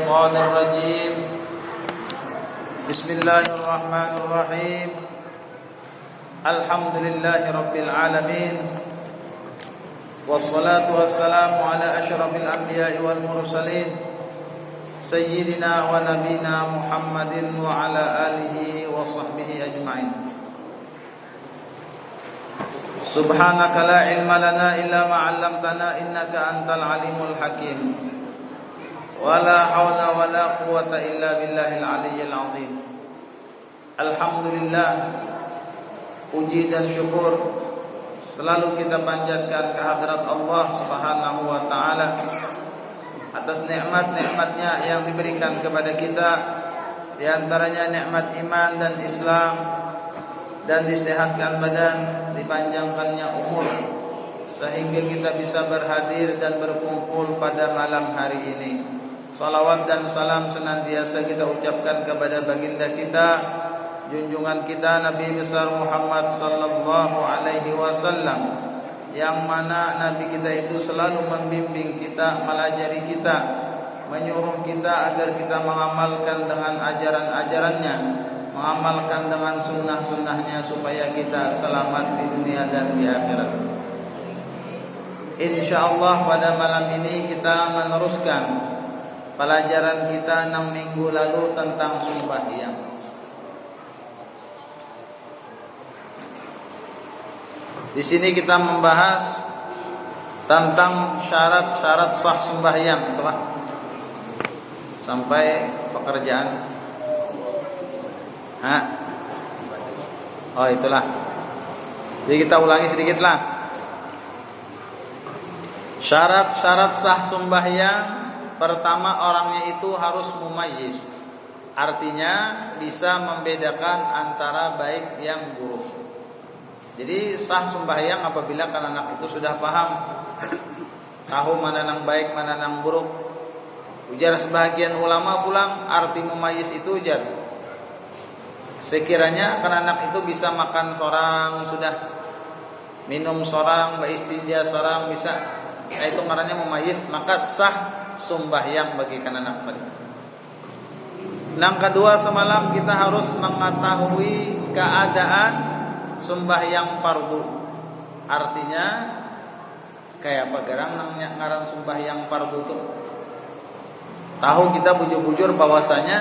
الشيطان الرجيم بسم الله الرحمن الرحيم الحمد لله رب العالمين والصلاة والسلام على أشرف الأنبياء والمرسلين سيدنا ونبينا محمد وعلى آله وصحبه أجمعين سبحانك لا علم لنا إلا ما علمتنا إنك أنت العليم الحكيم ولا حول ولا قوة إلا بالله العلي العظيم. Alhamdulillah, puji dan syukur selalu kita panjatkan kehadrat Allah Subhanahu wa taala atas nikmat-nikmatnya yang diberikan kepada kita, di antaranya nikmat iman dan Islam, dan disehatkan badan, dipanjangkannya umur, sehingga kita bisa berhadir dan berkumpul pada malam hari ini. Salawat dan salam senantiasa kita ucapkan kepada baginda kita, junjungan kita Nabi besar Muhammad sallallahu alaihi wasallam, yang mana Nabi kita itu selalu membimbing kita, melajari kita, menyuruh kita agar kita mengamalkan dengan ajaran-ajarannya, mengamalkan dengan sunnah-sunnahnya, supaya kita selamat di dunia dan di akhirat. InsyaAllah pada malam ini kita meneruskan pelajaran kita 6 minggu lalu tentang sembahyang. Di sini kita membahas tentang syarat-syarat sah sembahyang, telah sampai pekerjaan. Oh itulah. Jadi kita ulangi sedikitlah. Syarat-syarat sah sembahyang. Pertama, orangnya itu harus mumayyiz. Artinya bisa membedakan antara baik yang buruk. Jadi sah sembahyang apabila anak itu sudah paham, tahu mana yang baik, mana yang buruk. Ujar sebagian ulama pulang, arti mumayyiz itu ujar, sekiranya anak itu bisa makan seorang, sudah minum seorang, beristinja seorang, bisa, itu ngarannya mumayyiz, maka sah sembahyang bagi anak tadi. Yang kedua, semalam kita harus mengetahui keadaan sembahyang fardu. Artinya kayak apa garang ngaran sembahyang fardu itu. Tahu kita bujur-bujur bahwasanya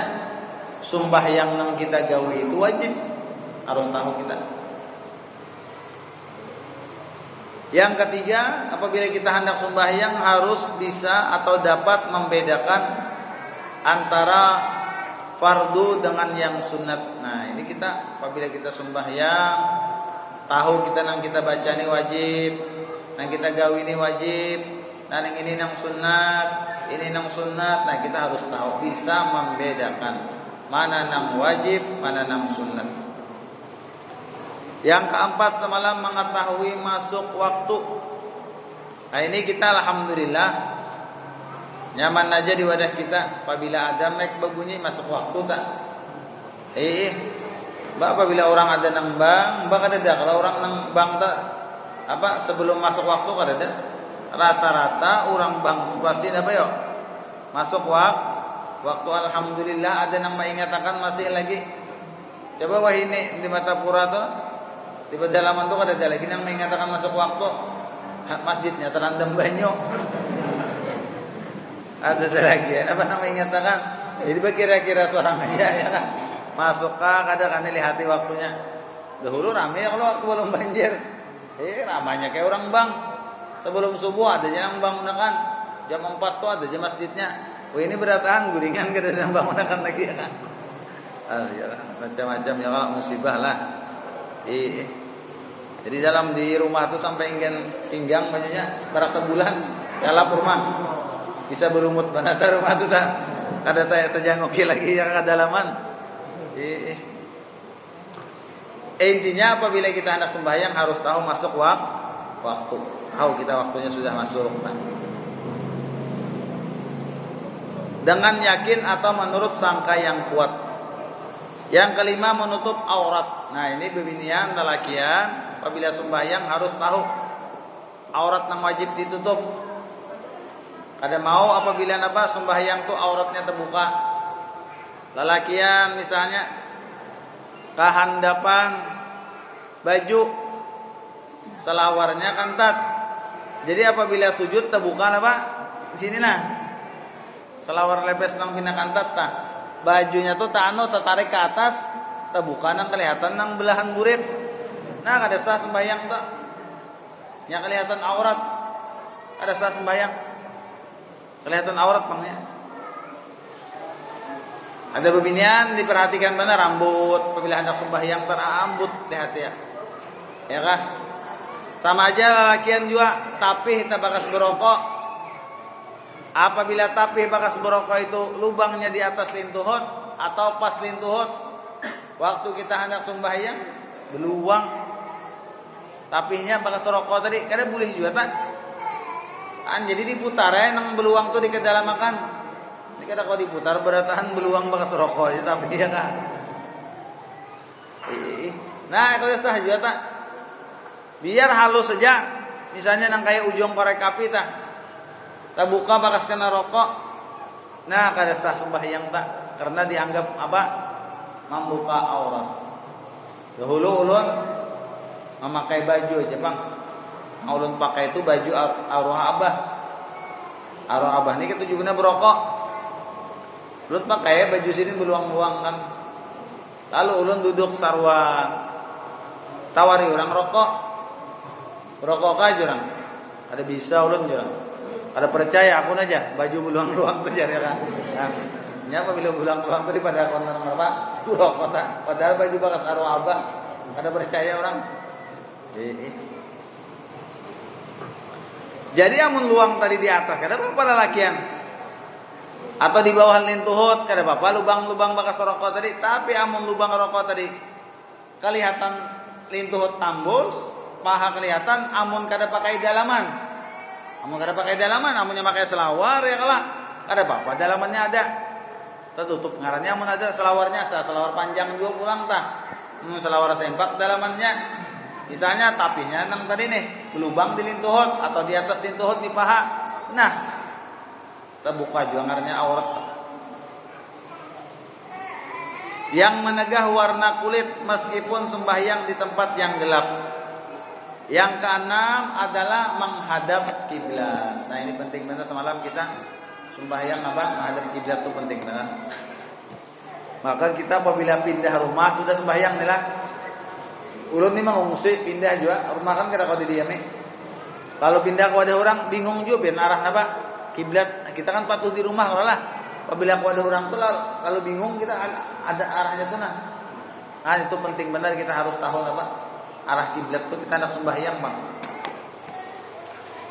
sembahyang yang kita gawe itu wajib, harus tahu kita. Yang ketiga, apabila kita hendak sembahyang harus bisa atau dapat membedakan antara fardu dengan yang sunat. Nah, ini kita apabila kita sembahyang tahu kita nang kita baca ini wajib, nang kita gawe ini wajib, nang ini nang sunat, ini nang sunat. Nah, kita harus tahu, bisa membedakan mana nang wajib, mana nang sunat. Yang keempat, semalam mengetahui masuk waktu. Nah, ini kita alhamdulillah nyaman aja di wadah kita. Apabila ada mic berbunyi masuk waktu tak? Apabila orang ada nang bang ada. Kalau orang nang bang tak apa sebelum masuk waktu ada. Rata-rata orang bang pasti apa yo? Masuk waktu alhamdulillah. Ada nang mengatakan masih lagi. Coba wah ini di Matapura tuh, di pedalaman tuh ada lagi yang mengatakan masuk waktu, masjidnya terendam banyu. Ada lagi apa namanya mengatakan, jadi kira-kira seorang aja ya kan masuk kadang lihati waktunya. Dahulu ramai ya kalau waktu belum banjir. Ramanya kayak orang bang. Sebelum subuh ada yang bangunakan, jam 4 tuh ada jam masjidnya. Ini berataan guringan kita yang bangunakan lagi ya kan. Macam-macam ya kalau musibah lah. Jadi dalam di rumah tuh sampai pinggang bajunya berak sebulan kalap rumah. Bisa berumut banata rumah tuh tak ada terjangoki lagi yang kedalaman. Intinya apabila kita hendak sembahyang harus tahu masuk waktu. Tahu kita waktunya sudah masuk. Dengan yakin atau menurut sangka yang kuat. Yang kelima, menutup aurat. Nah, ini bebinian lalakian apabila sembahyang harus tahu aurat yang wajib ditutup. Kada mau apabila napa sembahyang tu auratnya terbuka. Lalakian misalnya kahandapan baju selawarnya kantat. Jadi apabila sujud terbuka napa? Di sini nah. Selawar lepes nang pina kantat tah. Bajunya tuh tano tertarik ke atas, terbuka nang kelihatan nang belahan burit. Nah kada sah sembahyang tak. Yang kelihatan aurat. Kada sah sembahyang. Kelihatan aurat bangnya. Ada bebinian diperhatikan benar rambut apabila hendak sembahyang terambut lihat ya. Ya kah? Sama aja lalakian juga tapih tak bakas berokok. Apabila tapih bakas berokok itu lubangnya di atas lintuhut atau pas lintuhut, waktu kita hendak sembahyang beluang tapihnya bakas rokok tadi, kada boleh juga tak? Jadi diputar ya nang beluang tuh di kedalaman. Ini kada kau diputar beratahan beluang bakas rokok aja tapi ya kan. Nah, kalau sah juga tak. Biar halus saja. Misalnya nang kayak ujung korek api tak. Tak buka bakas kena rokok. Nah, kada sah sembahyang tak karena dianggap apa? Membuka aurat. Dahulu ulun memakai baju aja, Bang. Ulun pakai itu baju arwah abah. Arwah abah ini tujuannya berokok. Ulun pakai baju sini beluang-luang kan. Lalu ulun duduk sarwan. Tawari orang rokok. Rokok aja orang. Ada bisa ulun orang. Ada percaya aku aja baju beluang-luang tuh ya kan. Nah, ini apabila beluang-luang daripada konten apa? Rokok tak. Padahal baju bekas arwah abah. Ada percaya orang. Jadi amun luang tadi di atas kada apa-apa lalakian. Atau di bawah lintuhut kada apa-apa lubang-lubang bekas rokok tadi, tapi amun lubang rokok tadi kelihatan lintuhut tambus, paha kelihatan amun kada pakai dalaman. Amun kada pakai dalaman, amunnya pakai selawar ya kalah. Kada apa-apa dalamannya ada. Tertutup ngarannya amun ada selawarnya, selawar panjang juga pulang tah. Selawar sempak dalamannya. Misalnya tapinya nang tadi nih berlubang di lintuhut atau di atas lintuhut di paha. Nah, terbuka juga ngarannya aurat. Yang menegah warna kulit meskipun sembahyang di tempat yang gelap. Yang keenam adalah menghadap kiblat. Nah, ini penting banget semalam kita sembahyang apa? Menghadap kiblat itu penting banget. Maka kita apabila pindah rumah sudah sembahyang nih lah. Ulun ni mengungsi pindah juga rumah kan kada kau didiami. Kalau pindah kau ada orang bingung juga bin arah apa kiblat. Kita kan patuh di rumah lah. Apabila kau ada orang tu kalau bingung kita ada arahnya tu nah. Nah itu penting benar kita harus tahu apa arah kiblat tu kita nak sembahyang bang.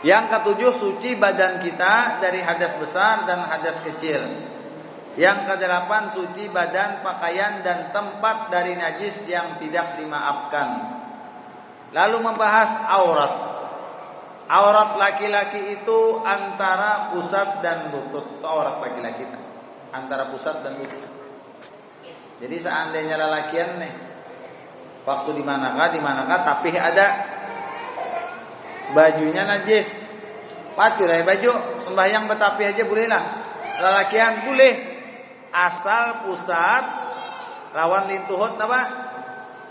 Yang ketujuh suci badan kita dari hadas besar dan hadas kecil. Yang kedelapan suci badan, pakaian dan tempat dari najis yang tidak dimaafkan. Lalu membahas aurat. Aurat laki-laki itu antara pusat dan lutut. Itu aurat laki-laki antara pusat dan lutut. Jadi seandainya lelakian nih waktu di manakah tapi ada bajunya najis. Pacu lah baju sembahyang betapi aja boleh lah. Lelakian boleh. Asal pusat lawan lintuhut apa?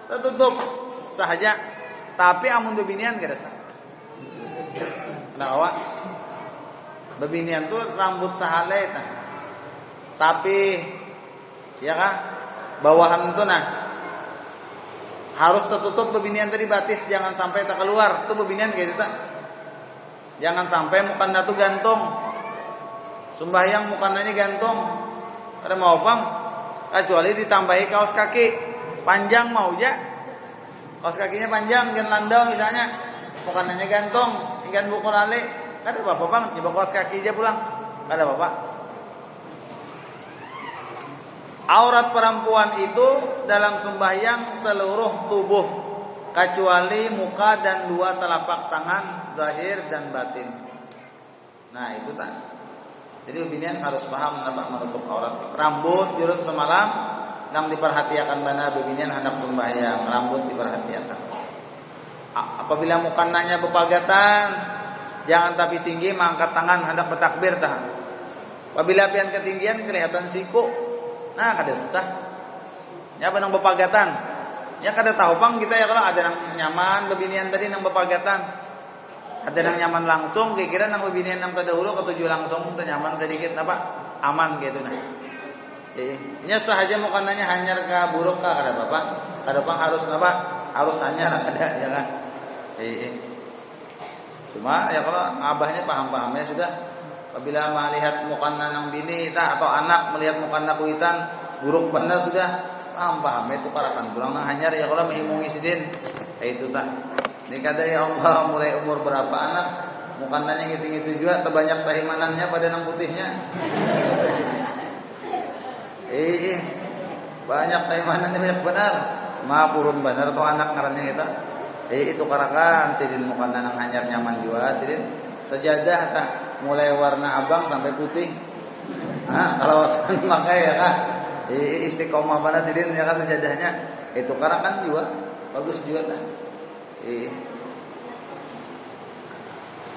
Tertutup sahaja. Tapi amun bebinian kada sah. Nah, awak bebinian tu rambut sahale tah. Tapi ya kah? Bawahan tu nah harus tertutup bebinian tadi batis jangan sampai tak keluar. Tu bebinian gitu tak. Jangan sampai mukanya tu gantung. Sembahyang mukanya gantung. Ada mau bang, kecuali ditambahi kaos kaki panjang mau aja, kaos kakinya panjang, jangan landau misalnya, bukannya gantung, ikan buku lali, ada apa bang, coba kaos kaki aja pulang, ada apa? Aurat perempuan itu dalam sembahyang seluruh tubuh, kecuali muka dan dua telapak tangan, zahir dan batin. Nah itu tak. Jadi binian harus paham apa menutup aurat. Rambut jurut semalam nang diperhatikan mana binian hendak sembahyang, rambut diperhatikan. Apabila mukananya bepagatan, Jangan tapi tinggi mengangkat tangan hendak bertakbir tah. Apabila pian ketinggian kelihatan siku. Nah kada sah. Ya benang bepagatan. Ya kada tahu pang kita ya kalau ada nang nyaman bebinian tadi nang bepagatan. Ada nang nyaman langsung kira-kira nang bebinian nang terdahulu ketujuh langsung teu nyaman sedikit apa aman gitu nah. Nya sahaja mukananya hanyar ka buruk ka kada apa-apa. Kada pang harus apa? Harus hanyar kada ya kan. Cuma ya kalau abahnya paham-pahamnya sudah. Apabila melihat mukanna nang bini ta atau anak melihat mukanna kuitan buruk benar sudah paham-paham itu parakan kurang nang hanyar ya kalau mengimungi sidin kayak itu tah. Ini kada ya Allah mulai umur berapa anak mukannanya gitu-gitu juga terbanyak tahimanannya pada nang putihnya. Banyak taimanannya banyak benar. Mapurun benar tuh anak ngarannya kita. Itu karakan sidin mukana nang hanyar nyaman juga sidin. Sejadah tak mulai warna abang sampai putih. Nah, kalau wasan makai ya kak. Istiqomah mana sidin ya kak sejadahnya. Itu karakan juga bagus juga tak.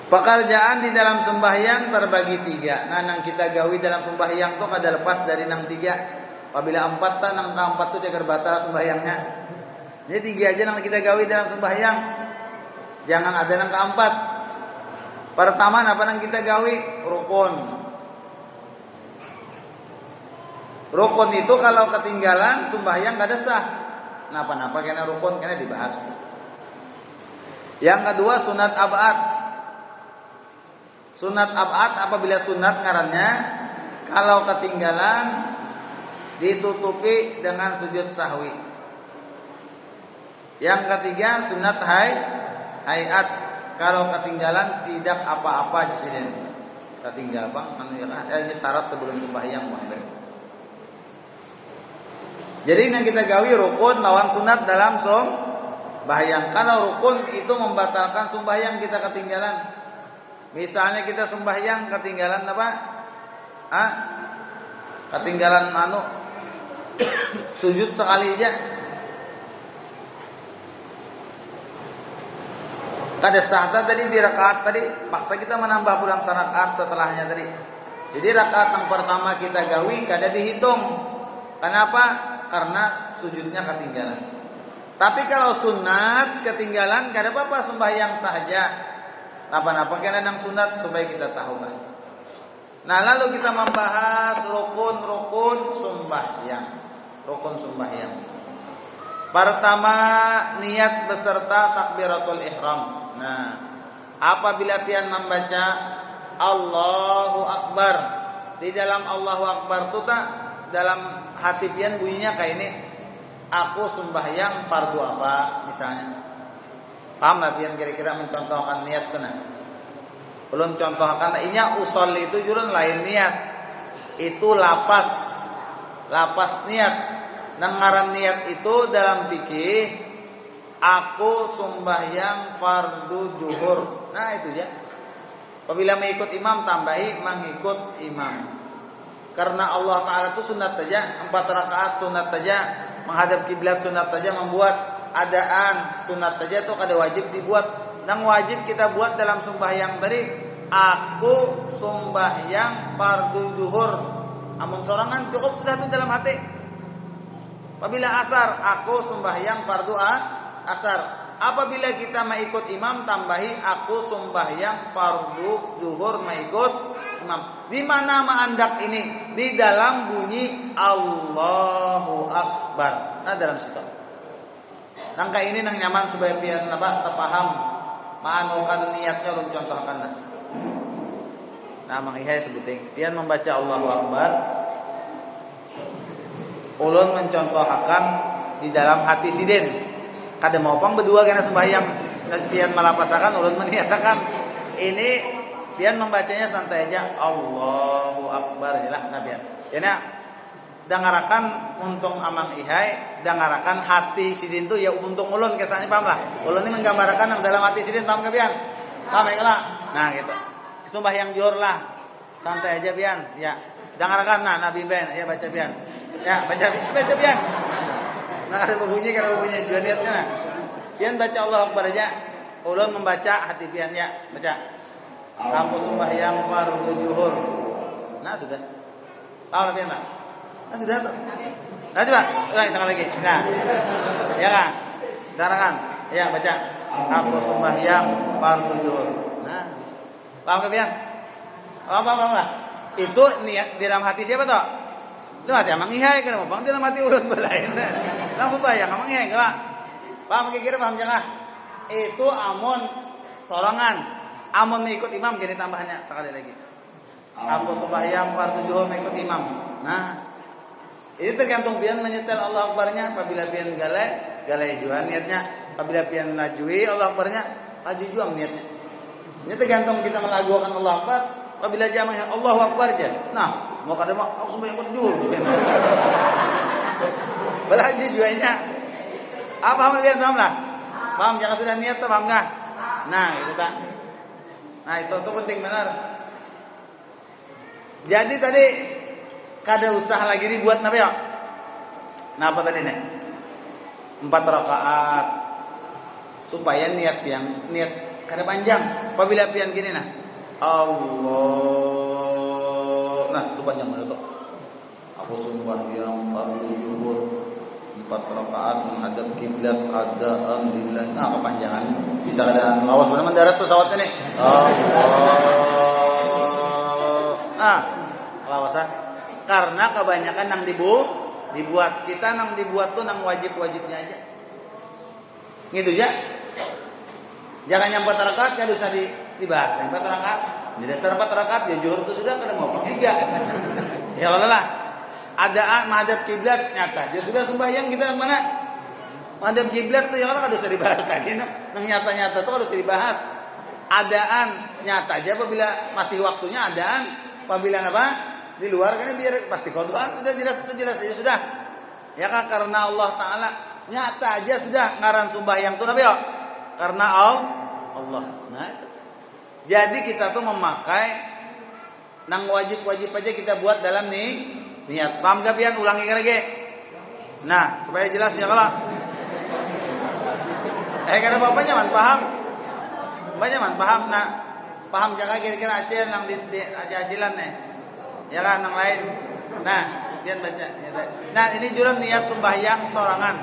Pekerjaan di dalam sembahyang terbagi 3. Nah, nang kita gawi dalam sembahyang tuh kada lepas dari nang 3. Apabila 4 ta nang ka-4 tuh cagar batal sembahyangnya. Jadi 3 aja nang kita gawi dalam sembahyang. Jangan ada nang ka-4. Pertama apa nang kita gawi? Rukun. Rukun itu kalau ketinggalan sembahyang kada sah. Napa-napa kena rukun kena dibahas. Yang kedua sunat ab'ad. Sunat ab'ad apabila sunat ngarannya kalau ketinggalan ditutupi dengan sujud sahwi. Yang ketiga sunat hayat kalau ketinggalan tidak apa-apa di sini. Ketinggal bang, ini syarat sebelum sembahyang bang. Jadi yang kita gawi rukun lawan sunat dalam sembahyang. Kalau rukun itu membatalkan sembahyang kita ketinggalan. Misalnya kita sembahyang ketinggalan apa? Ketinggalan sujud sekali aja. Kada sah tadi di rakaat tadi, paksa kita menambah pulang rakaat setelahnya tadi. Jadi rakaat yang pertama kita gawi kada dihitung. Kenapa? Karena sujudnya ketinggalan. Tapi kalau sunat ketinggalan kada apa-apa sembahyang saja. Apa-apa kena nang sunat supaya kita tahu kan. Nah, lalu kita membahas rukun sembahyang. Rukun sembahyang. Pertama niat beserta takbiratul ihram. Nah, apabila pian membaca Allahu Akbar, di dalam Allahu Akbar itu tak dalam hati pian bunyinya kayak ini. Aku sembahyang fardu apa misalnya. Paham lah pian kira-kira mencontohkan niat kena. Belum contohkan inya usul itu jurun lain niat. Itu lapas niat. Nang ngaran niat itu dalam fikih aku sembahyang fardu zuhur. Nah itu ya. Apabila mengikut imam tambahi mengikut imam. Karena Allah Taala itu sunat saja 4 rakaat sunat saja, menghadap kiblat sunat saja, membuat adaan sunat saja itu kada wajib dibuat. Nang wajib kita buat dalam sembahyang tadi aku sembahyang fardu zuhur. Amun sorangan cukup sudah itu dalam hati. Apabila asar aku sembahyang fardu asar. Apabila kita mengikut imam tambahi aku sembahyang fardu zuhur mengikut imam. Di mana maandak ini? Di dalam bunyi Allahu Akbar. Nah dalam situ. Nangka ini nang nyaman supaya pian terpaham. Maanukan niatnya ulun contohkan nah. Nah mangihai sebuting. Pian membaca Allahu Akbar. Ulun mencontohkan di dalam hati sidin. Kada mau pang berdua kena sembahyang pian malapasakan ulun meniatakan ini pian membacanya santai aja Allahu Akbar jelah nabian. Karena dangarakan untung amang ihai, dangarakan hati sidin tu ya untung ulun kesannya paham lah. Ulun ini menggambarkan yang dalam hati sidin paham ke pian? Paham ya lah. Nah gitu. Sembahyang jor lah. Santai aja pian. Ya. Dangarakan nah Nabi Ben ya baca pian. Ya baca pian. Nah ada bunyi kalau bunyi dua niatnya. Pian baca Allah Akbar aja. Ulun membaca hati pian ya baca. Aku sembahyang fardu zuhur. Nah sudah. Tahu lebih enak. Nah sudah. Nah coba, ulangi sekali lagi. Nah, ya kan? Sekarang kan? Ya baca. Aku sembahyang fardu zuhur. Nah, paham kan ya? Paham lah. Itu niat di dalam hati siapa toh? Itu hati amang ihai kan mau di dalam hati urut belain. Langsung bayang amang ihai enggak? Paham kira-kira paham jangan? Itu amun sorangan, amun mengikut imam gini tambahannya sekali lagi. Aku sembahyang fardu zuhur mengikut imam. Nah, ini tergantung pian menyetel Allah Akbarnya. Apabila pian galai juga niatnya. Apabila pian lajui Allah Akbarnya, laju juga niatnya. Ini tergantung kita melagukan Allah Akbar. Apabila jamaah Allahu Akbar aja. Nah, mau kada mau aku sembahyang fardu zuhur. Belanja jualnya. Apa paham kalian paham lah? Paham jangan sudah niat tuh paham enggak? Nah, itu tak. Nah, itu penting benar. Jadi tadi kada usah lagi dibuat apa ya? Nah, apa tadi nih? 4 rakaat. Supaya niat kada panjang. Apabila pian gini nah. Allah. Nah, itu panjang mana tuh? Aku sembahyang fardu zuhur 4 rakaat menghadap kiblat adaan lillah. Nah, kepanjangan bisa ada lawas mana mendarat pesawatnya nih. Allah. Lawasan. Karena kebanyakan nang dibuat kita nang dibuat tuh nang wajib-wajibnya aja. Gitu ya. Jangan yang 4 rakaat enggak usah dibahas. 4 rakaat. Jadi 4 rakaat ya zuhur itu sudah kada mau enggak. Ya Allah lah. Adaan menghadap kiblat nyata. Dia sudah sembahyang kita yang mana? Menghadap kiblat tuh ya Allah kada usah dibahas lagi. Nang nyata-nyata tuh harus dibahas. Adaan nyata aja apabila masih waktunya adaan. Apabila apa? Di luar kan biar pasti qadaan sudah jelas ya sudah. Ya kan karena Allah taala nyata aja sudah ngaran sembahyang tuh apa ya? Karena Allah. Nah, itu. Jadi kita tuh memakai nang wajib-wajib aja kita buat dalam niat. Paham gak pian? Ulangi lagi. Nah, supaya jelas ya kalau. Kada apa-apanya man paham. Banyak man paham. Nah, paham jaga kira-kira aja nang di aja-ajilan nih. Ya kan nang lain. Nah, pian baca. Nah, ini jurang niat sembahyang sorangan.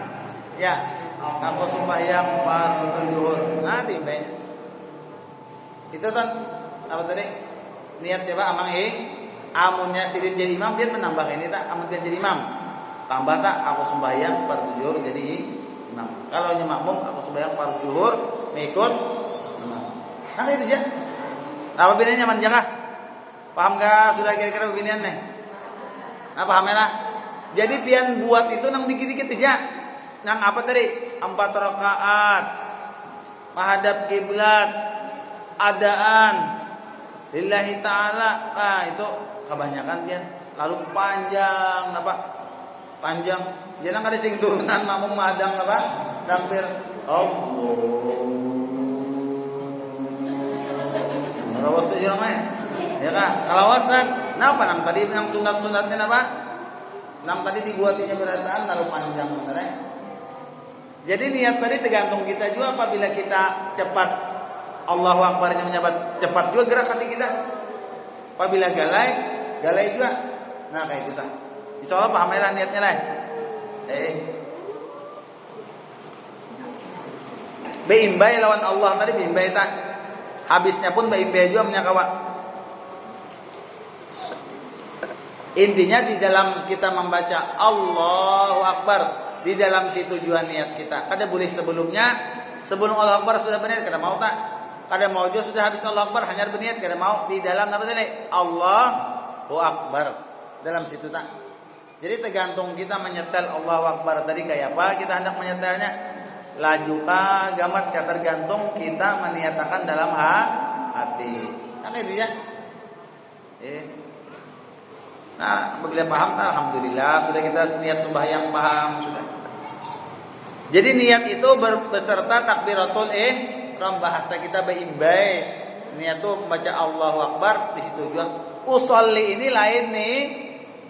Ya. Aku sembahyang fardu zuhur. Nah, timbanya. Itu kan apa tadi? Niat siapa amang amunnya sirin jadi imam dia menambah ini tak amun dia jadi imam. Tambah tak aku sembahyang fardu zuhur jadi imam. Kalau nya makmum aku sembahyang fardu zuhur mengikut imam. Nah, itu aja. Apa bedanya nyaman jangan? Paham enggak sudah kira-kira beginian nih? Nah, pahamnya lah. Jadi pian buat itu nang dikit-dikit aja. Nang apa tadi? 4 rakaat. Menghadap kiblat. Adaan lillahi ta'ala. Nah, itu kebanyakan dia lalu panjang apa? Panjang. Jangan ada sing turunan makmum madang apa? Takbir Allah. Lawas aja mah. Ya kan? Lawasan. Napa nang tadi yang sunat-sunatnya apa? Nang tadi dibuatinya berataan lalu panjang bener. Jadi niat tadi tergantung kita juga apabila kita cepat Allahu Akbarnya menyebut cepat juga gerak hati kita. Apabila galai juga. Nah kayak kita. Insyaallah pahamlah niatnya lah. Beimbai lawan Allah tadi beimbai tak. Habisnya pun beimbai juga menyakawa. Intinya di dalam kita membaca Allahu Akbar, di dalam situ tujuan niat kita. Kada boleh sebelum Allah Akbar sudah berniat, kada mau tak? Kada mau juga sudah habis Allah Akbar hanya berniat, kada mau di dalam apa tadi? Allahu Akbar. Dalam situ tak. Jadi tergantung kita menyetel Allahu Akbar tadi kayak apa kita hendak menyetelnya. Laju kah gamat ka tergantung kita meniatakan dalam hati. Kan itu ya. Nah, apabila paham, alhamdulillah sudah kita niat sembahyang paham sudah. Jadi niat itu beserta takbiratul ihram bahasa kita beimbai. Niat itu membaca Allahu Akbar di situ juga. Usolli ini lain nih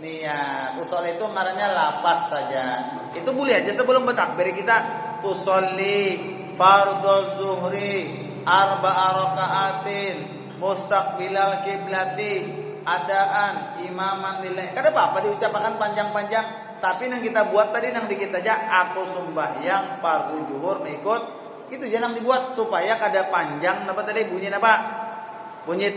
niat. Usolli itu ngarannya lapas saja. Itu boleh aja sebelum bertakbir kita usolli fardhu zuhri arba'a raka'atin mustaqbilal kiblati, adaan imaman lillahi. Kada apa-apa diucapkan panjang-panjang, tapi yang kita buat tadi yang dikit aja, aku sembahyang fardu zuhur ikut. Itu jangan dibuat supaya kada panjang apa tadi bunyi apa? Bunyi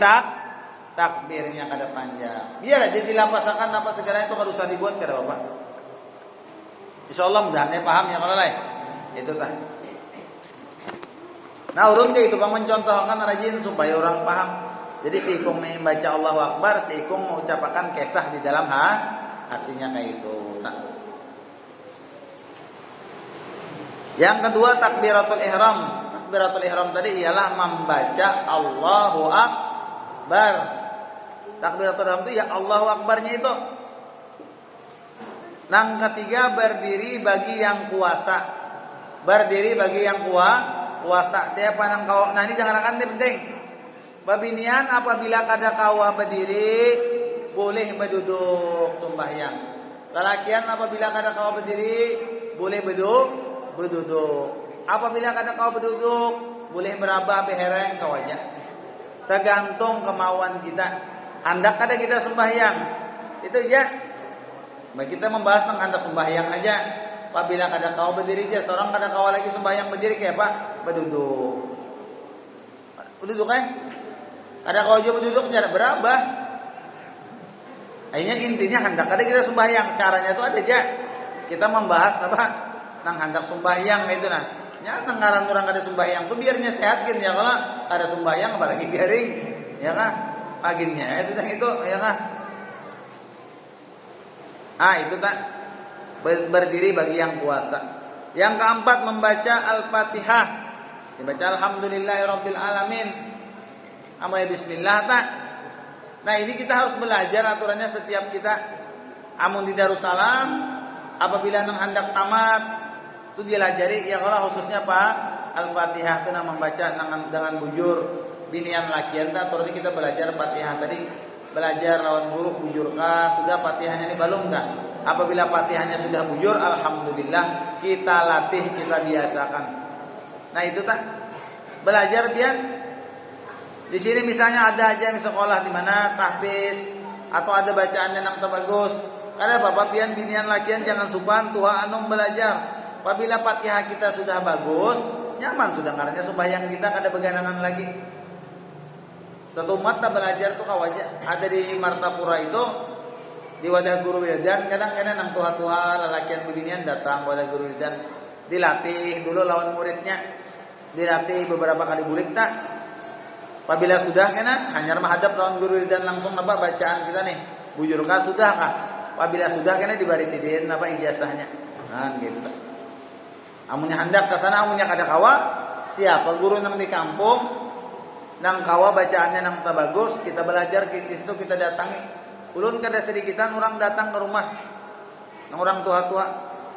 takbirnya kada panjang. Biarlah jadi dilapasakan apa segala itu kada usah dibuat kada apa. Insyaallah mudah-mudahan paham ya kalau lain. Itu tadi. Nah urun ke itu bang mencontohkan rajin supaya orang paham. Jadi seikung membaca Allahu Akbar, seikung mengucapkan kisah di dalam artinya kayak itu. Nah. Yang kedua takbiratul ihram. Takbiratul ihram tadi ialah membaca Allahu Akbar. Takbiratul ihram itu ya Allahu Akbarnya itu. Yang ketiga berdiri bagi yang kuasa. Berdiri bagi yang kuasa. Siapa nang kau? Nah ini jangan akan penting. Babinian apabila kada kawa berdiri boleh berduduk sembahyang. Lalakian apabila kada kawa berdiri boleh berduduk. Apabila kada kawa berduduk boleh meraba behereng kawanya. Tergantung kemauan kita. Hendak kada kita sembahyang. Itu ya. Baik kita membahas tentang hendak sembahyang aja. Apabila kada kawa berdiri aja, seorang kada kawa lagi sembahyang berdiri kayak apa? Berduduk. Berduduk Ada kau juga duduk cara berapa? Akhirnya intinya hendak ada kita sembahyang. Caranya itu ada aja. Kita membahas apa? Nang hendak sembahyang itu nah. Ya nang ngaran orang ada sembahyang tuh biarnya sehatkin ya kalau ada sembahyang apalagi garing. Ya kan? Paginya ya sudah itu ya kan. Itu tak berdiri bagi yang puasa. Yang keempat membaca Al-Fatihah. Dibaca Alhamdulillahirabbil alamin. Amai bismillah tak. Nah ini kita harus belajar aturannya setiap kita. Amun di Darussalam apabila nang hendak tamat itu diajari ya kalau khususnya Pak Al-Fatihah itu nang membaca dengan bujur binian lakian tak. Terus kita belajar Fatihah tadi belajar lawan guru bujur kah sudah Fatihahnya ini belum tak. Apabila Fatihahnya sudah bujur alhamdulillah kita latih kita biasakan. Nah itu tak belajar biar di sini misalnya ada aja di sekolah di mana tahfiz atau ada bacaan yang bagus. Karena bapak pian binian lakian jangan suban tua anum belajar. Apabila Fatihah kita sudah bagus, nyaman sudah karena sembahyang kita kada beganangan lagi. Satu mata belajar tuh kawaja ada di Martapura itu di wadah guru wildan kadang-kadang nang tua-tua lalakian beginian datang wadah guru wildan dilatih dulu lawan muridnya. Dilatih beberapa kali bulik tak. Apabila sudah kena hanya menghadap lawan guru dan langsung apa bacaan kita nih bujurkah sudah kah? Apabila sudah kena dibarisidin apa ijazahnya. Nah gitu. Amunnya hendak ke sana amunnya kada kawa siapa guru nang di kampung nang kawa bacaannya nang bagus kita belajar di situ kita datangi. Ulun kada sedikitan orang datang ke rumah nang orang tua-tua.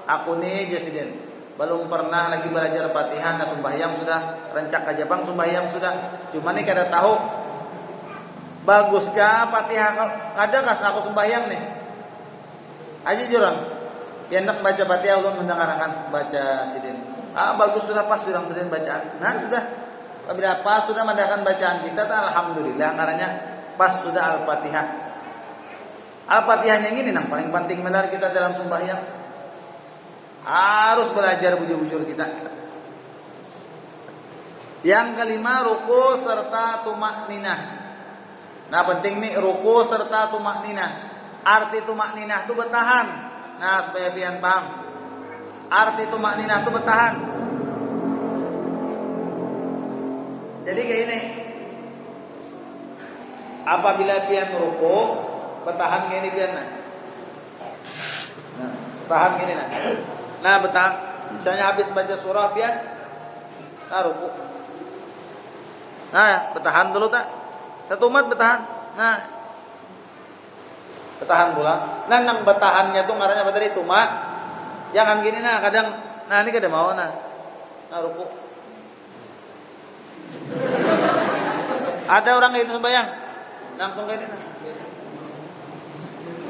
Aku nih jesiden belum pernah lagi belajar Fatihah, nah sembahyang sudah rencak aja bang sembahyang sudah. Cuma nih kada tahu baguskah Fatihah ada kas aku sembahyang nih. Aja jurang. Ya nak baca Fatihah ulun mendengarkan baca sidin. Bagus sudah pas sudah sidin bacaan. Nah sudah. Apabila pas sudah mendengarkan bacaan kita alhamdulillah karena pas sudah Al-Fatihah. Al-Fatihahnya ini nang paling penting benar kita dalam sembahyang. Harus belajar bujur-bujur kita. Yang kelima ruku serta tumak ninah. Nah penting nih ruku serta tumak ninah. Arti tumak ninah itu bertahan. Nah supaya pian paham. Arti tumak ninah itu bertahan. Jadi kayak ini. Apabila pian ruku bertahan kayak ini pian. Nah bertahan gini nah. Nah betah, misalnya habis baca surah pian, ruku. Nah bertahan dulu tak, satu umat bertahan. Nah bertahan pula. Nah nang bertahannya tuh ngarannya apa tadi tumak. Jangan gini nah kadang, nah ini kada mau nah ruku. Ada orang itu sembahyang, langsung kayak ini.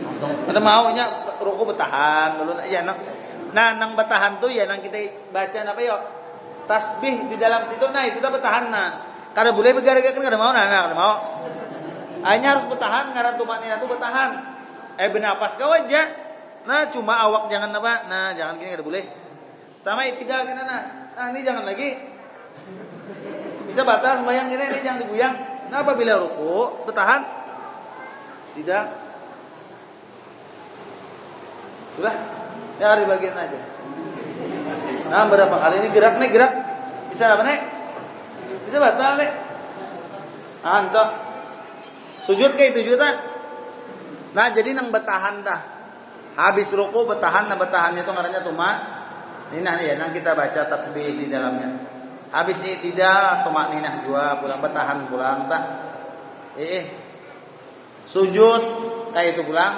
Langsung. Ada maunya ruku bertahan dulu. Ya nah nang bertahan tuh ya nang kita baca apa yuk tasbih di dalam situ nah itu dah bertahan nah Kada boleh begara-gara kada mau kada mau. Hanya harus bertahan karena tumanina itu bertahan. Bernapas kau aja. Nah, cuma awak jangan apa? Nah, jangan gini kada boleh. Sama itidal gini nah ini jangan lagi. Bisa batal sembahyang gini ini jangan digoyang. Nah, apabila ruku bertahan. Tidak. Sudah. Ya di bagian aja. Nah, berapa kali ini gerak. Bisa apa nih? Bisa batal nih. Entah. Sujud kayak itu juga. Nah, jadi nang bertahan dah. Habis ruku bertahan, nah bertahannya itu ngarannya tuma. Ninah ya, nang kita baca tasbih di dalamnya. Habis tidak tuma ninah jua pulang bertahan pulang tak. Sujud kayak itu pulang.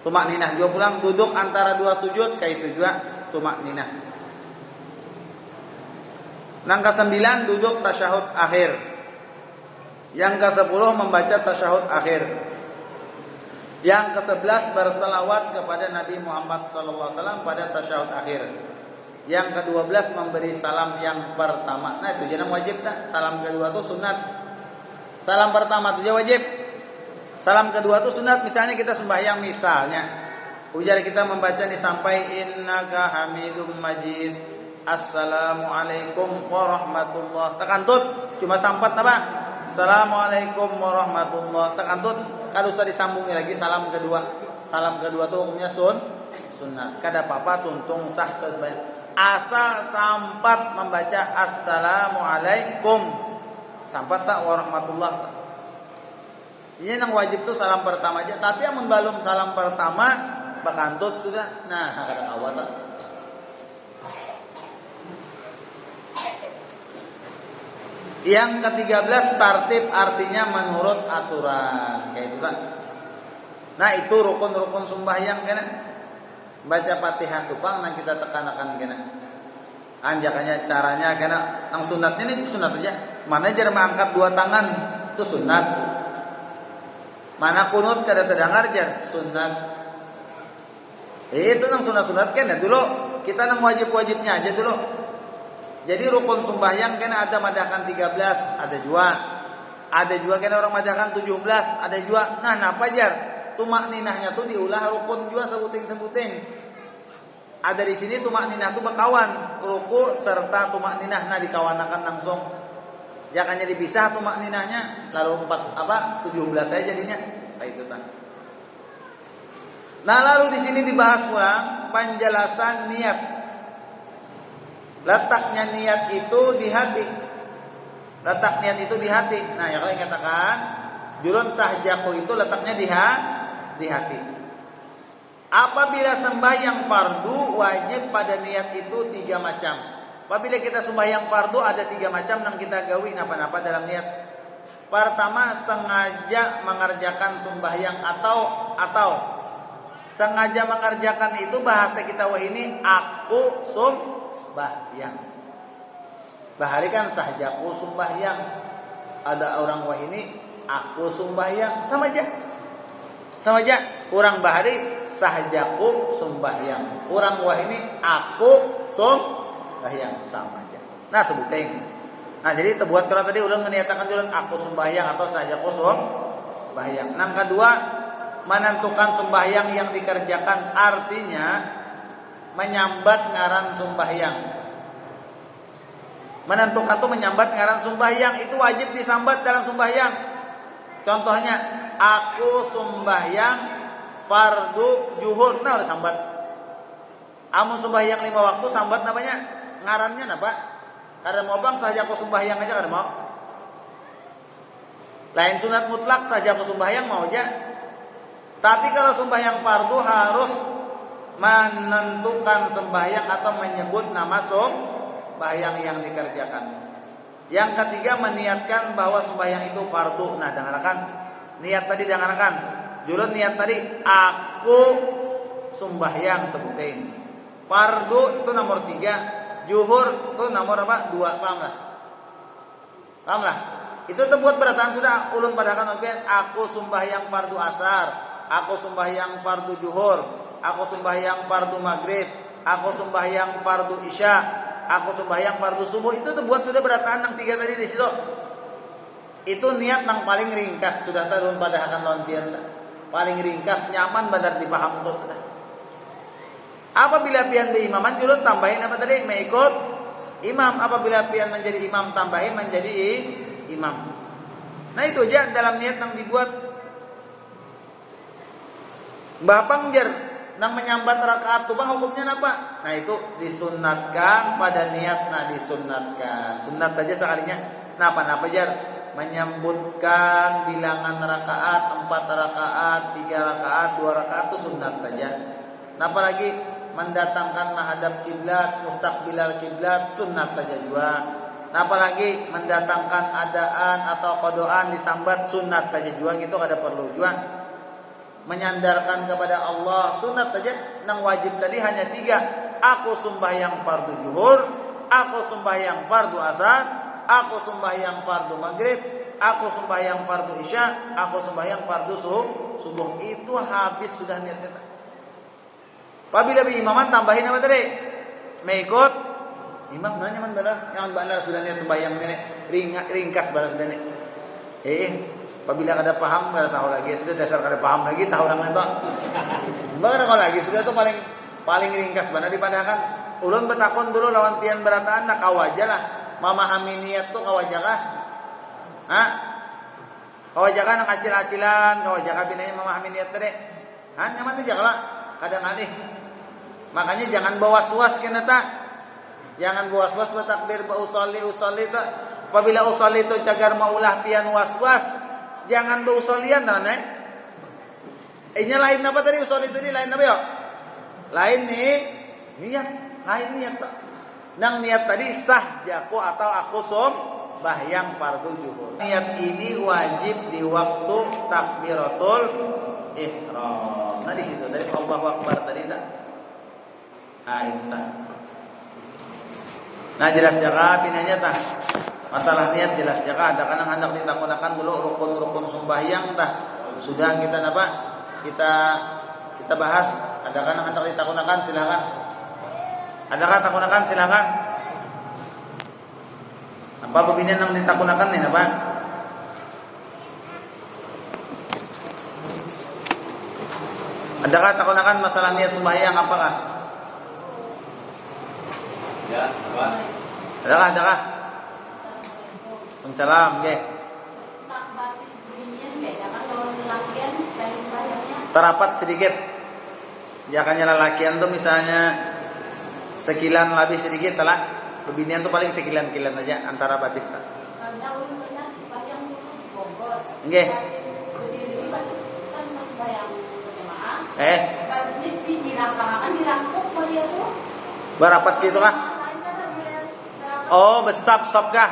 Tuma ninah jua pulang, duduk antara dua sujud kayak itu juga tuma ninah. Nang ke-9 duduk tasyahud akhir. Yang ke-10 membaca tasyahud akhir. Yang ke-11 berselawat kepada Nabi Muhammad SAW pada tasyahud akhir. Yang ke-12 memberi salam yang pertama. Nah itu jangan wajib tak. Salam kedua itu sunat. Salam pertama itu wajib. Salam kedua itu sunat. Misalnya kita sembahyang misalnya. Ujar kita membaca nih sampai innaka hamidum majid. Assalamualaikum warahmatullahi. Tekantut cuma sampat apa? Assalamualaikum warahmatullahi. Tekantut kalau usah disambungin lagi salam kedua. Salam kedua itu hukumnya sunnah. Kada apa-apa tuntung sah sesuai. Asal sampat membaca assalamualaikum. Sampat tak warahmatullahi. Ini yang wajib tuh salam pertama aja. Tapi yang belum salam pertama bekantut sudah. Nah, kada awal tak. Yang ke-13 tartib artinya menurut aturan. Kayak itu kan. Nah, itu rukun-rukun sembahyang kena. Baca Fatihah tupang nang kita tekanakan kena. Anjakannya caranya kena nang sunatnya ini sunat aja. Mana jar mengangkat dua tangan itu sunat. Mana kunut kada terdengar jar sunat. Itu nang sunat-sunat kena dulu. Kita nang wajib-wajibnya aja dulu. Jadi rukun sembahyang kena ada madahkan 13, ada juga. Ada juga kena orang madahkan 17, ada juga. Nah, napa jar? Tumak ninahnya tuh diulah rukun juga sebuting-sebuting. Ada di sini tumak ninah tuh berkawan, ruku serta tumak ninah nah dikawanakan langsung. Jangannya dipisah tumak ninahnya, lalu 17 saja jadinya. Kayak itu kan. Nah, lalu di sini dibahas pula penjelasan niat. Letaknya niat itu di hati. Letak niat itu di hati. Nah, yang lain katakan julun sahjaku itu letaknya di hati. Apabila sembahyang fardu wajib pada niat itu 3 macam. Apabila kita sembahyang fardu ada 3 macam yang kita gawi napa-napa dalam niat. Pertama, sengaja mengerjakan sembahyang atau sengaja mengerjakan itu bahasa kita wah ini aku sembahyang. Bahari kan sahjaku sembahyang. Ada orang wah ini aku sembahyang sama aja. Orang bahari sahjaku sembahyang. Orang wah ini aku sembahyang sama aja. Nah sebutin. Nah jadi terbuat kalau tadi ulang meniatakan dulu aku sembahyang atau sahjaku sembahyang. Yang kedua menentukan sembahyang yang dikerjakan artinya menyambat ngaran sembahyang. Menentukan itu menyambat ngaran sembahyang itu wajib disambat dalam sembahyang. Contohnya aku sembahyang fardu zuhur, nah udah sambat. Amun sembahyang 5 waktu sambat namanya ngarannya apa? Kada mau bang saja aku sembahyang aja kada mau. Lain sunat mutlak saja aku sembahyang mau aja. Tapi kalau sembahyang fardu harus menentukan sembahyang atau menyebut nama sembahyang yang dikerjakan. Yang ketiga meniatkan bahwa sembahyang itu fardu. Nah, dengarkan. Niat tadi dengarkan. Julun niat tadi aku sembahyang sebutin. Fardu itu nomor 3, zuhur itu nomor 2, paham lah? Itu terbuat beratan sudah ulun padakan aku sembahyang fardu asar, aku sembahyang fardu zuhur, aku sembahyang fardu maghrib, aku sembahyang fardu isya, aku sembahyang fardu subuh itu tuh buat sudah berataan nang 3 tadi di situ. Itu niat nang paling ringkas sudah tarun pada akan lawan pian. Paling ringkas nyaman badar dipaham tuh sudah. Apabila pian berimaman julun tambahin apa tadi? Mengikut imam. Apabila pian menjadi imam tambahin menjadi imam. Nah itu aja dalam niat yang dibuat. Bapang jer nang menyambat rakaat tuh bang hukumnya apa? Nah itu disunatkan pada niat, nah disunatkan. Sunat aja sekalinya. Napa jar? Menyambutkan bilangan rakaat 4 rakaat, 3 rakaat, 2 rakaat itu sunat saja. Napa lagi? Mendatangkan menghadap kiblat, mustaqbilal kiblat sunat saja juga. Napa lagi? Mendatangkan adaan atau kodoan disambat sunat saja juga gitu ada perlu juga. Menyandarkan kepada Allah sunat saja. Nang wajib tadi hanya 3. Aku sembahyang fardu zuhur, aku sembahyang fardu asar, aku sembahyang fardu maghrib, aku sembahyang fardu isya, aku sembahyang fardu subuh. Itu habis sudah niatnya. Apabila imaman tambahin apa tadi? Mengikut imam nanya man bala, yang bala sudah niat sembahyang ini ringkas bala sudah nih. Apabila kada paham kada tahu lagi sudah dasar kada paham lagi tahu orang itu. Baru kalau lagi sudah tuh paling ringkas bana dipadakan. Ulun betakon dulu lawan pian berataan nak kawaja lah. Memahami niat tuh kawaja kah? Hah? Kawaja kah nak acil-acilan, kawaja kah binanya memahami niat tadi? Hah, nyaman aja kalau kadang alih. Makanya jangan bawa was-was kena tak. Jangan bawa was-was bertakbir ba usolli tak. Apabila usolli itu cagar maulah pian was-was, jangan ba usolian tanah. Ini lain apa tadi usolli itu ni lain apa ya? Lain nih niat, lain niat tak. Nang niat tadi sah jaku atau aku sembahyang fardu zuhur. Niat ini wajib di waktu takbiratul ihram. Nah di situ dari Allahu Akbar tadi tak. Ah itu tak. Nah jelas jaga pinanya tak. Masalah niat jelas jaga. Ada kadang hendak ditakunakan dulu rukun-rukun sembahyang tak. Sudah kita apa? Kita bahas. Ada kadang hendak ditakunakan silakan. Adakah takunakan silakan. Apa beginian yang ditakunakan nih apa? Adakah takunakan masalah niat sembahyang apakah? Ya, apa? Adakah? Waalaikumsalam, nggih. Terapat sedikit. Ya kan lelakian tuh misalnya sekilan lebih sedikit lah. Bebinian tuh paling sekilan-kilan aja antara batis tak. Nggih. Berapat gitu kah? Oh, besap-sop kah?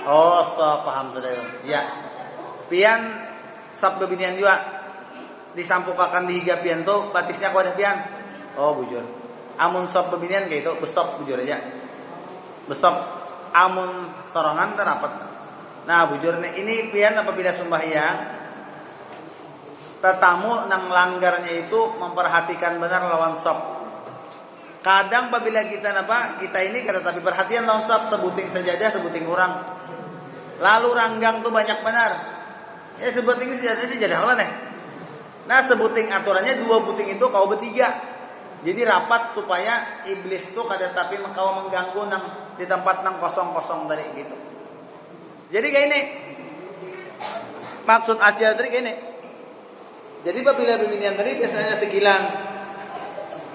Oh, sop paham sudah. Ya. Pian sop bebinian juga. Disampukakan di higa pian tuh batisnya kau ada pian. Oh, bujur. Amun sop bebinian kayak itu besop bujur aja. Besop amun sorongan terapat. Nah, bujur ini pian apabila sembahyang tetamu nang langgarnya itu memperhatikan benar lawan sop. Kadang apabila kita ini kada tapi perhatian lawan sop sebuting sajadah sebuting orang. Lalu ranggang tuh banyak benar. Ya sebuting sajadah lah nih. Nah, sebuting aturannya 2 buting itu kau bertiga. Jadi rapat supaya iblis tuh kada tapi kau mengganggu nang di tempat nang kosong-kosong tadi gitu. Jadi kayak ini. Maksud ajar tadi kayak ini. Jadi apabila bebinian tadi biasanya sekilan.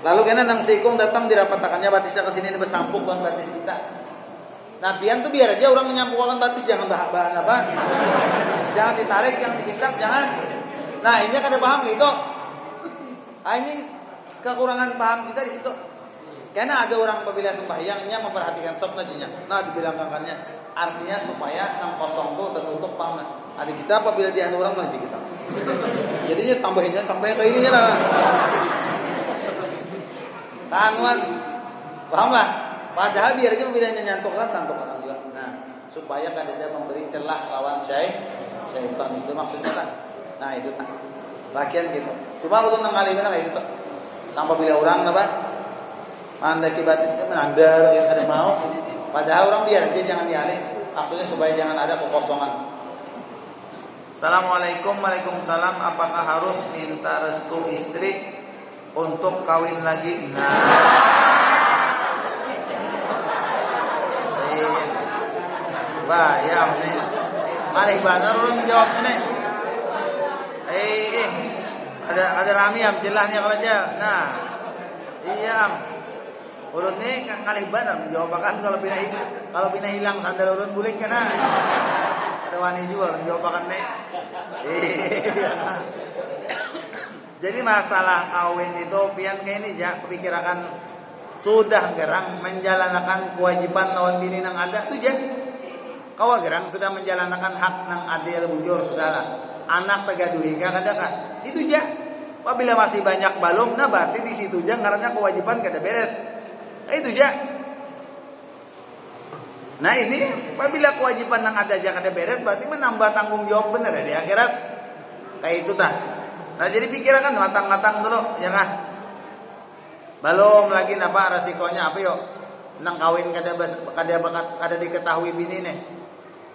Lalu kena nang sikung datang dirapatakannya batisnya ke sini bersampuk dengan batis kita. Nah, pian tuh biar aja orang menyampukkan batis jangan bahan apa. Jangan ditarik, jangan disimpan, jangan. Nah, ini kada paham gitu. Ini kekurangan paham kita di situ. Karena ada orang apabila sembahyangnya memperhatikan sop najinya. Nah, dibilangkannya artinya supaya nang kosong tuh tertutup paham. Ada kita apabila dia orang naji kita. Jadinya tambahinnya sampai ke ininya lah. Tahuan. Paham lah? Padahal biar aja apabila nyantukkan santukan juga. Nah, supaya kada dia memberi celah lawan syaitan itu maksudnya kan. Nah, itu tak. Lakian gitu. Cuma untuk nang kali mana kayak gitu. Tanpa bila orang apa? Anda kibatis menandar yang ada mau. Padahal orang biar aja jangan dialih. Maksudnya supaya jangan ada kekosongan. Assalamualaikum. Waalaikumsalam. Apakah harus minta restu istri untuk kawin lagi? Nah, bayam nih. Malih benar orang jawabnya nih. Ada rami am celahnya kalau aja. Nah, iya am. Urut nih kali benar menjawabkan kalau bina hilang sandal urut bulik kan. Ada wani juga menjawabkan nih. Jadi masalah kawin itu pian kayak ini ya kepikirakan sudah gerang menjalankan kewajiban lawan bini nang ada tuh ya. Kawa gerang sudah menjalankan hak nang adil bujur sudahlah. Anak tegaduhiga kadang itu ja. Apabila masih banyak balum, nah berarti di situ ja karena kewajiban kada beres. Itu ja. Nah ini apabila kewajiban nang ada ja kada beres, berarti menambah tanggung jawab bener ya di akhirat. Kayak itu tah. Nah jadi pikiran matang-matang dulu, ya kah? Belum lagi napa resikonya apa yuk? Nang kawin kada diketahui bini nih.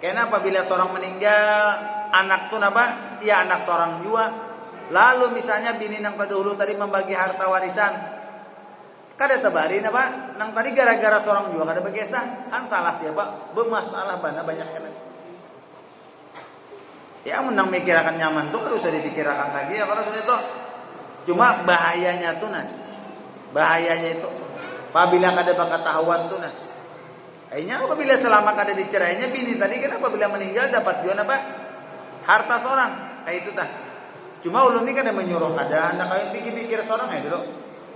Karena apabila seorang meninggal, anak tuh napa? Ya anak seorang juga. Lalu misalnya bini nang terdahulu tadi membagi harta warisan, kada tebari napa? Nang tadi gara-gara seorang juga kada begesah, kan salah siapa? Bermasalah bana banyak kena. Ya menang mikirakan nyaman tuh kalau usah dipikirkan lagi ya kalau sudah itu. Cuma bahayanya tuh nah. Bahayanya itu apabila kada bakatahuan tuh nah. Kayaknya apabila selama kada dicerainya bini tadi kan apabila meninggal dapat juga apa? Harta seorang. Kayak itu tah. Cuma ulun ini kada menyuruh kada hendak kawin pikir-pikir seorang ya dulu.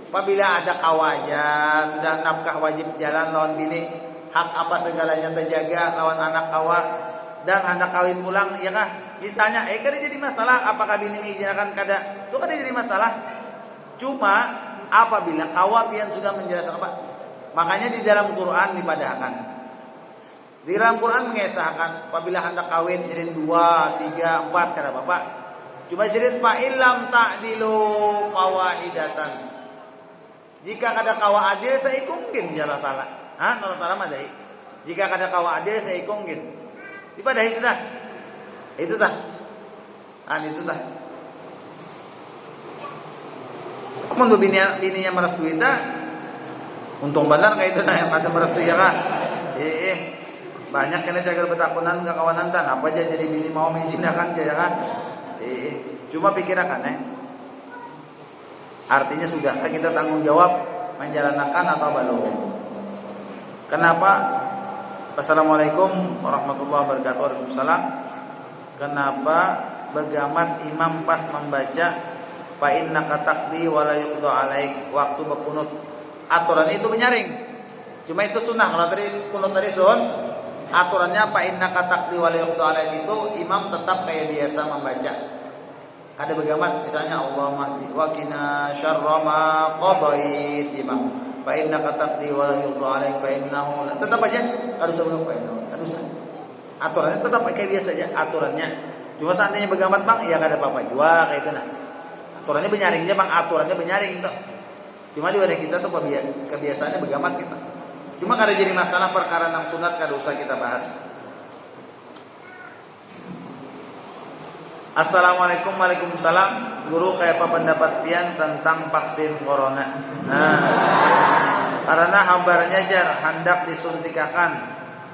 Apabila ada kawaja sudah nafkah wajib jalan lawan bini, hak apa segalanya terjaga lawan anak kawa dan hendak kawin pulang ya kah? Misalnya kada jadi masalah apakah bini mengizinkan kada. Itu kada jadi masalah. Cuma apabila kawa pian sudah menjelaskan apa? Makanya di dalam Quran dipadahkan. Di dalam Quran mengesahkan apabila hendak kawin sirin 2, 3, 4 kada apa-apa. Cuma sirin fa illam ta'dilu qawaidatan. Jika kada kawa adil saya ikungkin ya Allah Taala. Allah Taala madai. Jika kada kawa adil saya ikungkin. Dipadahi sudah. Itu tah. Itu tah. Mun bininya merestui tah. Untung benar kayak itu nah yang ada merestui ya kah? Banyak kena jaga betakunan ke kawanan tan. Apa aja jadi bini mau mengizinkan ya kan? Cuma pikirkan artinya sudah kita tanggung jawab menjalankan atau belum. Kenapa? Assalamualaikum warahmatullahi wabarakatuh. Waalaikumsalam. Kenapa begamat imam pas membaca fa innaka taqdi wa la yuqda alaik waktu berkunut? Aturan itu menyaring. Cuma itu sunnah. Kalau tadi kunut tadi sun, aturannya fa innaka taqdi wa la yuqda alaik itu imam tetap kayak biasa membaca. Ada begamat misalnya Allahumma wa qina syarra ma qadait imam. Fa innaka taqdi wa la yuqda alaik fa innahu tetap aja harus sebelum fa innahu. Harus. Aturannya tetap kayak biasa aja aturannya. Cuma seandainya begamat bang, ya kada apa-apa juga kayak itu nah. Aturannya benyaringnya bang, aturannya benyaring tuh. Cuma di wadah kita tuh kebiasaannya begamat kita. Cuma kada jadi masalah perkara nang sunat kada usah kita bahas. Assalamualaikum. Waalaikumsalam. Guru kayak apa pendapat pian tentang vaksin corona? Nah, karena kabarnya jar hendak disuntikan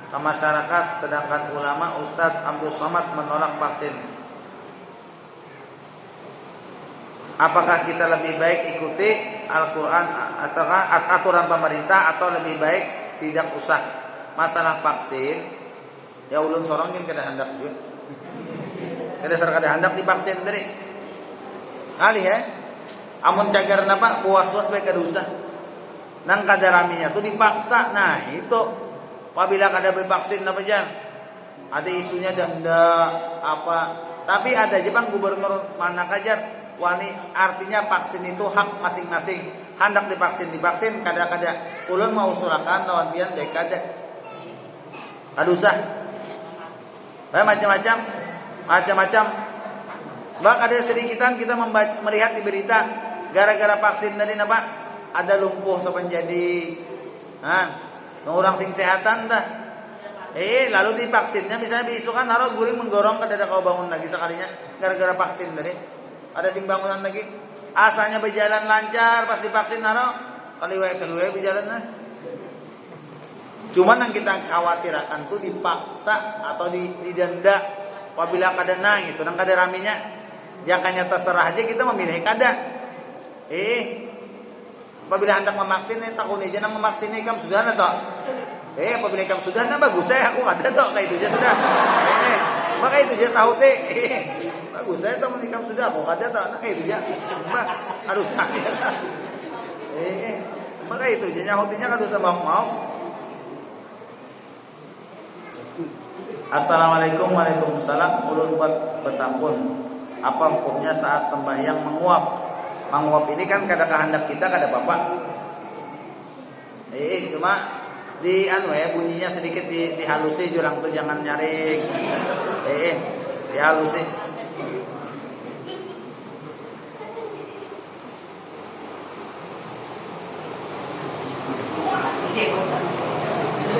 ke masyarakat, sedangkan ulama Ustadz Abdul Somad menolak vaksin. Apakah kita lebih baik ikuti Al-Quran atau aturan pemerintah atau lebih baik tidak usah? Masalah vaksin, ya ulun sorongin kada hendak juga. Kada kada hendak divaksin dari. Kali ya. Amun cagar napa puas-puas baik kada usah. Nang kadaraminya tuh dipaksa. Nah, itu apabila kada bervaksin apa aja? Ada isunya denda apa? Tapi ada aja bang gubernur mana kajar wani artinya vaksin itu hak masing-masing. Hendak divaksin kada ulun mau surakan lawan pian baik kada. Aduh usah. Macam-macam. Bak ada sedikitan kita melihat di berita gara-gara vaksin tadi apa? Ada lumpuh sepenjadi. orang sing sehatan dah. Lalu divaksinnya misalnya diisukan naruh guring menggorong ke dada kau bangun lagi sekalinya gara-gara vaksin tadi. Ada sing bangunan lagi. Asalnya berjalan lancar pas divaksin naruh kali wae kedua berjalan nah. Cuman yang kita khawatirkan tuh dipaksa atau didenda apabila kada nang gitu, nang kada raminya. Jangannya terserah aja kita memilih kada. Apabila hendak memaksin takun aja nang memaksin ikam sudah na toh. Apabila ikam sudah na bagus saya aku kada toh kayak itu aja sudah. Maka itu aja sahute. Bagus saya toh menikam sudah aku kada toh nah kayak itu aja. Harus saya. Maka itu aja nyahutinya kada usah mau. Assalamualaikum waalaikumsalam. Ulun buat bertakun. Apa hukumnya saat sembahyang menguap? Menguap ini kan kada kehendak kita kada apa-apa. Cuma di bunyinya sedikit dihalusi jurang tuh jangan nyaring. Dihalusi.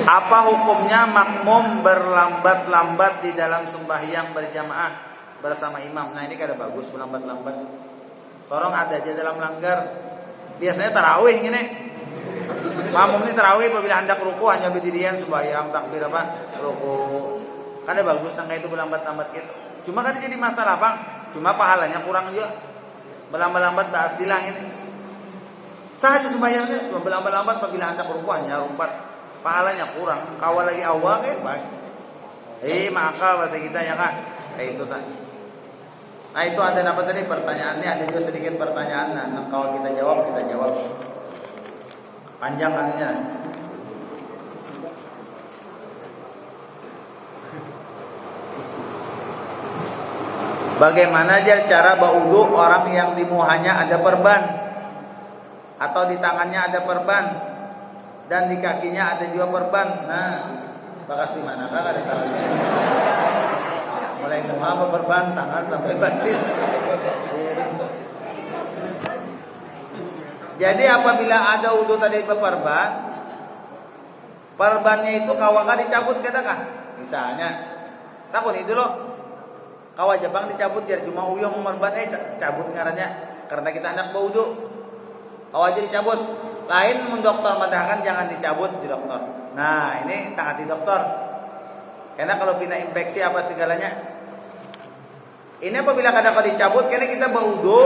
Apa hukumnya makmum berlambat-lambat di dalam sembahyang berjamaah bersama imam? Nah ini kada bagus berlambat-lambat. Sorong ada aja dalam langgar. Biasanya tarawih gini. Makmum ini tarawih apabila hendak ruku hanya berdirian sembahyang takbir apa ruku. Kada bagus nang itu berlambat-lambat gitu. Cuma kan jadi masalah Bang. Cuma pahalanya kurang juga. Berlambat-lambat bahas dilang ini. Sahaja sembahyangnya cuma berlambat-lambat apabila hendak ruku hanya rumpat. Pahalanya kurang. Kawal lagi awal baik. Maka bahasa kita ya kan. Kayak itu tadi. Nah itu ada apa tadi pertanyaannya, ada juga sedikit pertanyaan. Nah kalau kita jawab panjang anunya. Bagaimana aja cara baudu orang yang di muhanya ada perban atau di tangannya ada perban dan di kakinya ada juga perban. Nah, bakas di mana kan ada tangannya. Mulai muha berban tangan sampai batis. Jadi apabila ada wudu tadi berperban, perbannya itu kawaka dicabut kah? Misalnya, takut itu loh. Kawa Jepang dicabut biar cuma uyung merban cabut ngarannya karena kita anak wudu. Kawa aja dicabut. Lain dokter madahkan jangan dicabut di dokter. Nah, ini taat di dokter. Karena kalau kena infeksi apa segalanya. Ini apabila kada dicabut karena kita berwudu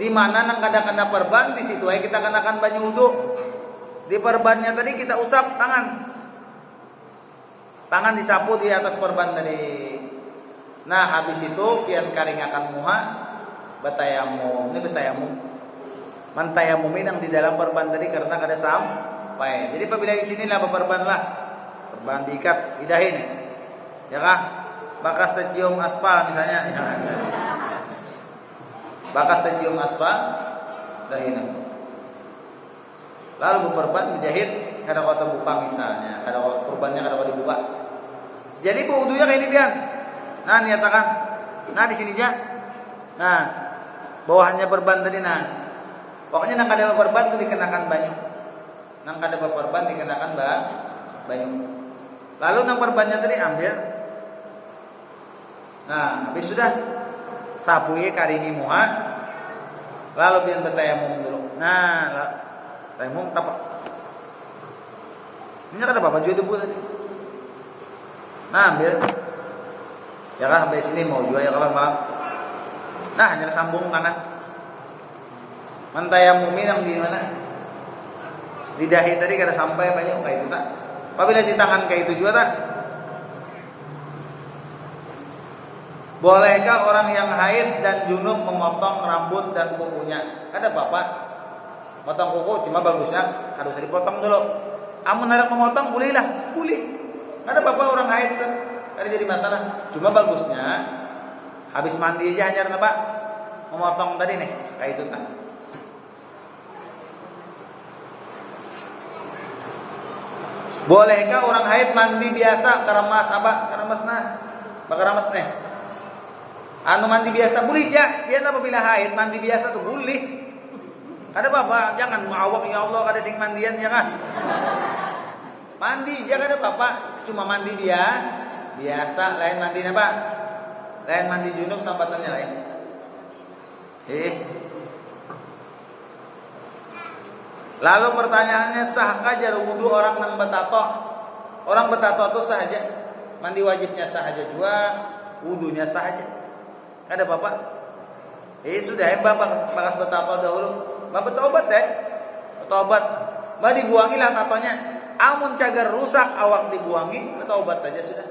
di mana nang kada kena perban di situ aja kita kenakan banyu wudu. Di perbannya tadi kita usap tangan. Tangan disapu di atas perban tadi. Nah, habis itu pian karingakan muha batayamum. Ini batayamum. Mantayamumin yang di dalam perban tadi karena kada sampai. Jadi apabila di sini lah perban lah. Perban diikat lidah ini. Ya kah? Bakas tercium aspal misalnya. Bakas tercium aspal dahina. Lalu perban dijahit kada kota buka misalnya. Kada perbannya kada kota dibuka. Jadi wudunya kayak ini pian. Nah, nyatakan. Nah, di sini aja. Nah, bawahnya perban tadi nah. Pokoknya nang kada perban itu dikenakan banyu. Nang kada perban dikenakan banyu. Lalu nang perbannya tadi ambil. Nah, habis sudah sapuye karingi muha. Lalu pian bertayamum dulu. Nah, tayamum apa? Ini kada apa-apa juga debu tadi. Nah, ambil. Ya kan sampai sini mau juga ya kalau malam. Nah, hanya sambung tangan. Mantayamumin yang di mana? Di dahi tadi kada sampai banyak kayak itu tak. Apabila di tangan kayak itu juga tak. Bolehkah orang yang haid dan junub memotong rambut dan kukunya? Kada apa-apa. Potong kuku cuma bagusnya harus dipotong dulu. Amun hendak memotong bolehlah, boleh. Kada apa-apa orang haid kan. Kada jadi masalah. Cuma bagusnya habis mandi aja hanya apa? Memotong tadi nih, kayak itu tak. Bolehkah orang haid mandi biasa keramas apa? Keramas nah. Bakaramas nih. Anu mandi biasa boleh ya. Dia apabila haid mandi biasa tuh boleh. Kada apa-apa, jangan muawak ya Allah kada sing mandian ya kan. Mandi jangan ada bapak, cuma mandi dia biasa, lain mandi apa? Lain mandi junub sambatannya lain. Lalu pertanyaannya, sahkah jar wudu orang yang betato? Orang betato itu sah aja. Mandi wajibnya sah aja juga, wudunya sah aja. Ada bapak? Sudah bapak bakas betato dahulu. Bapak tobat deh. Tobat. Bah dibuangilah tatonya. Amun cagar rusak awak dibuangi, tobat aja sudah.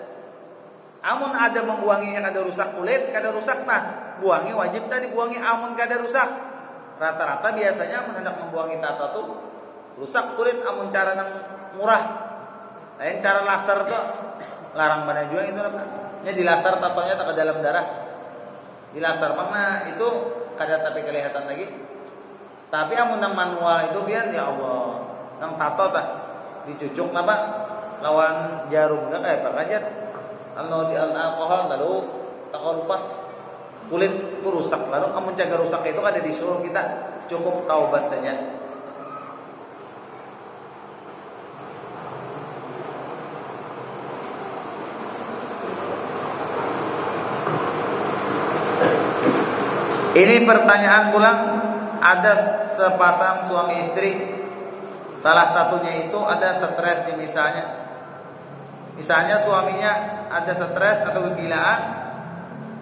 Amun ada membuanginya kada rusak kulit, kada rusak nah. Buangi wajib tadi dibuangi amun kada rusak. Rata-rata biasanya amun hendak membuangi tato tuh rusak kulit amun cara yang murah. Lain cara laser tuh larang mana juga itu apa? Nya dilaser tatonya tak ke dalam darah. Dilaser mana itu kada tapi kelihatan lagi. Tapi amun nang manual itu biar ya Allah, nang tato tah dicucuk apa? Lawan jarum dah kayak apa aja. Kalau di alkohol lalu tak lupas kulit itu rusak. Lalu amun jaga rusak itu kada disuruh kita cukup taubat saja. Ini pertanyaan pulang, ada sepasang suami istri, salah satunya itu ada stres nih misalnya suaminya ada stres atau kegilaan,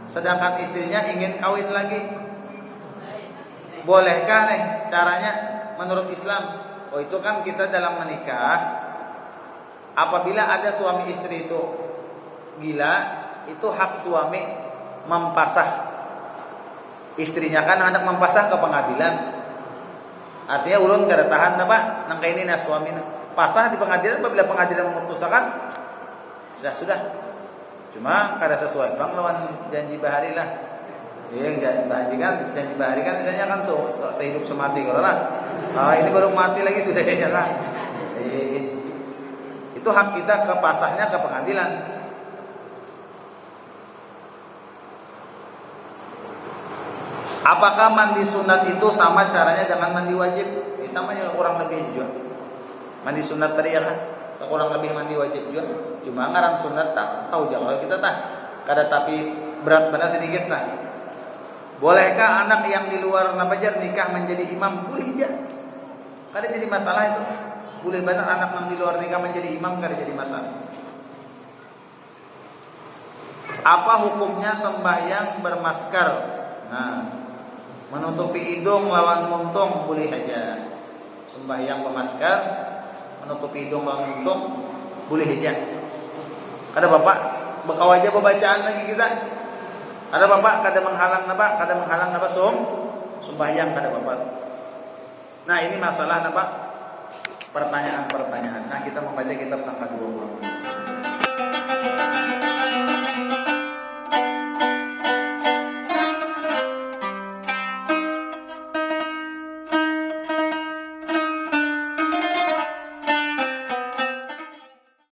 sedangkan istrinya ingin kawin lagi. Bolehkah nih caranya menurut Islam? Oh itu kan kita dalam menikah, apabila ada suami istri itu gila, itu hak suami mempasah istrinya, kan hendak mempasah ke pengadilan. Artinya ulun kada tahan apa nang kaini na suami pasah di pengadilan. Apabila pengadilan memutuskan sudah. Cuma kada sesuai bang lawan janji bahari lah. Janji bahari kan misalnya kan sehidup semati kalau lah. Ini baru mati lagi sudah jalan. Itu hak kita ke pasahnya ke pengadilan. Apakah mandi sunat itu sama caranya dengan mandi wajib? Sama ya kurang lebih juga. Mandi sunat tadi ya kan? Kurang lebih mandi wajib juga. Cuma ngarang sunat tak tahu jangan kita tak. Kada tapi berat benar sedikit nah. Bolehkah anak yang di luar nabajar nikah menjadi imam? Boleh aja. Kada jadi masalah itu. Boleh banget anak yang di luar nikah menjadi imam, kada jadi masalah. Apa hukumnya sembahyang bermasker? Nah, menutupi hidung lawan muntung boleh aja. Sembahyang bermasker, menutupi hidung lawan muntung boleh aja. Ada bapak bekau aja pembacaan lagi kita. Ada bapak kada menghalang apa sembahyang kada bapak. Nah ini masalah apa? Pertanyaan-pertanyaan. Nah kita membaca kitab tanggal 20.